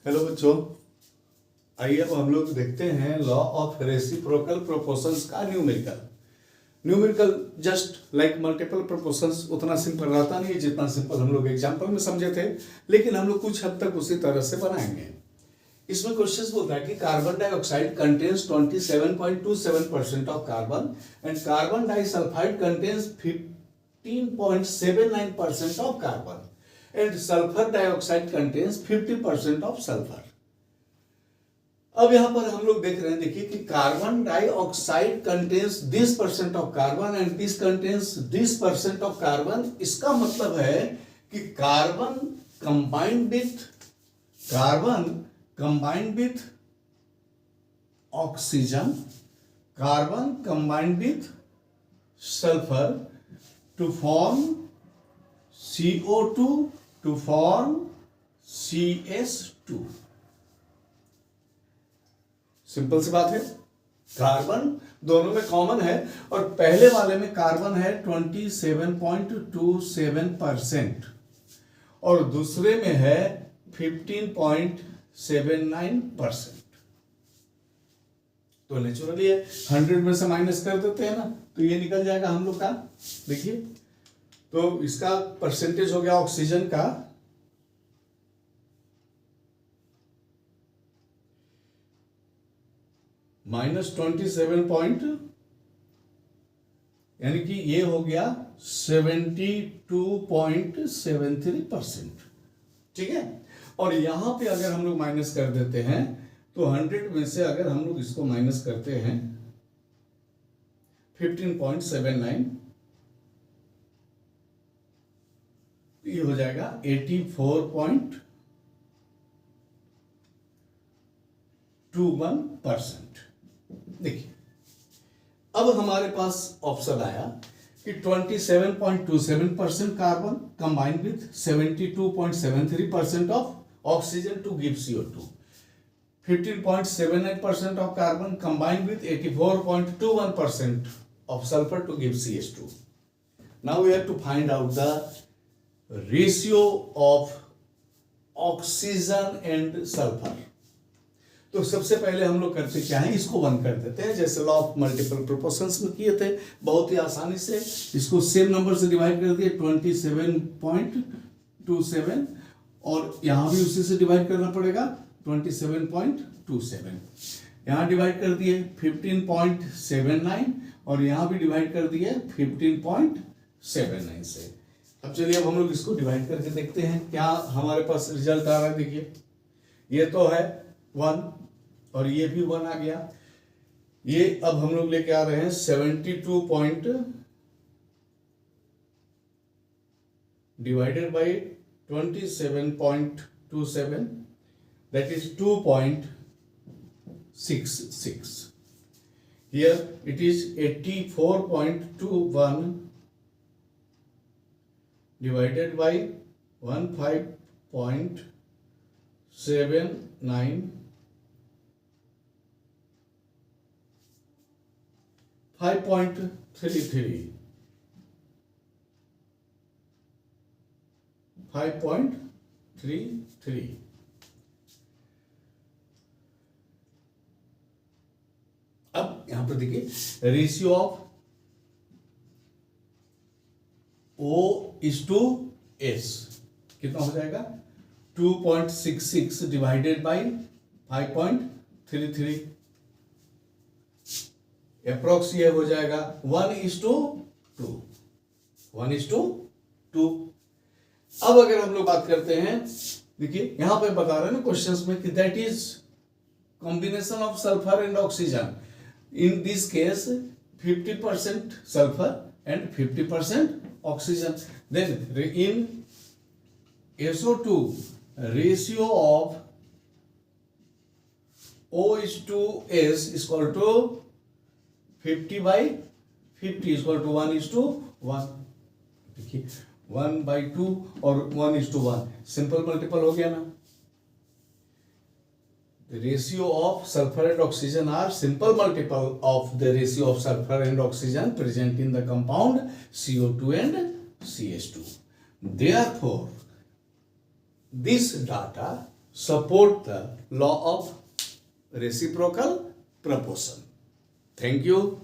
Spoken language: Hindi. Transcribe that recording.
हेलो बच्चों, आइए अब हम लोग देखते हैं लॉ ऑफ रेसिप्रोकल प्रोपोर्शंस का numerical just like multiple proportions उतना सिंपल रहता नहीं जितना सिंपल हम लोग एग्जाम्पल में समझे थे, लेकिन हम लोग कुछ हद तक उसी तरह से बनाएंगे। इसमें क्वेश्चन बोलता है कि carbon dioxide contains 27.27% of carbon and carbon disulphide contains 15.79% of carbon and sulfur dioxide contains 50% of sulfur। अब यहां पर हम लोग देख रहे हैं, देखिए कि carbon dioxide contains this percent of carbon and this contains this percent of carbon. इसका मतलब है कि carbon combined with oxygen, carbon combined with sulphur to form CO2 to form CS2। Simple सी बात है, कार्बन दोनों में कॉमन है और पहले वाले में कार्बन है 27.27% और दूसरे में है 15.79%। तो नेचुरली है 100 में से माइनस कर देते हैं ना, तो ये निकल जाएगा हम लोग का। देखिए तो इसका परसेंटेज हो गया ऑक्सीजन का -27 यानी कि ये हो गया 72.73%। ठीक है, और यहां पे अगर हम लोग माइनस कर देते हैं तो 100 में से अगर हम लोग इसको माइनस करते हैं 15.79, ये हो जाएगा 84.21%। देखिए अब हमारे पास ऑप्शन आया कि 27.27% carbon combined with 72.73% of oxygen to give CO2, 15.79% of carbon combined with 84.21% of sulphur to give CS2। Now we have to find out the ratio of oxygen and sulphur. तो सबसे पहले हम लोग करते क्या है, इसको 1 कर देते हैं, जैसे लॉ ऑफ मल्टीपल प्रोपोर्शंस में किए थे। बहुत ही आसानी से इसको सेम नंबर से डिवाइड कर दिए 27.27 और यहां भी उसी से डिवाइड करना पड़ेगा 27.27। यहां डिवाइड कर दिए 15.79 और यहां भी डिवाइड कर दिए 15.79 से। अब चलिए अब हम लोग इसको डिवाइड करके देखते हैं क्या हमारे पास रिजल्ट आ रहा है। देखिए ये तो है 1 और ये भी 1 आ गया। ये अब हम लोग लेके आ रहे हैं 72 divided by 27.27 that is 2.66। here it is 84.21 divided by 15.79 5.33 5.33। अब यहां पर देखिए रेशियो ऑफ O/S कितना हो जाएगा 2.66 डिवाइडेड बाई 5.33 अप्रोक्स ये हो जाएगा 1:2। 1:2। अब अगर हम लोग बात करते हैं, देखिए यहां पे बता रहे हैं ना क्वेश्चंस में कि that is combination of sulphur and oxygen. In this case 50% sulphur and 50% oxygen. Then in SO2 ratio of O/S is equal to 50/50 is equal to 1:1। देखिए 1/2 और 1:1 सिंपल मल्टीपल हो गया ना। The ratio of sulfur and oxygen are simple multiple of the ratio of sulfur and oxygen present in the compound CO2 and CS2. Therefore, this data support the law of reciprocal proportion. Thank you.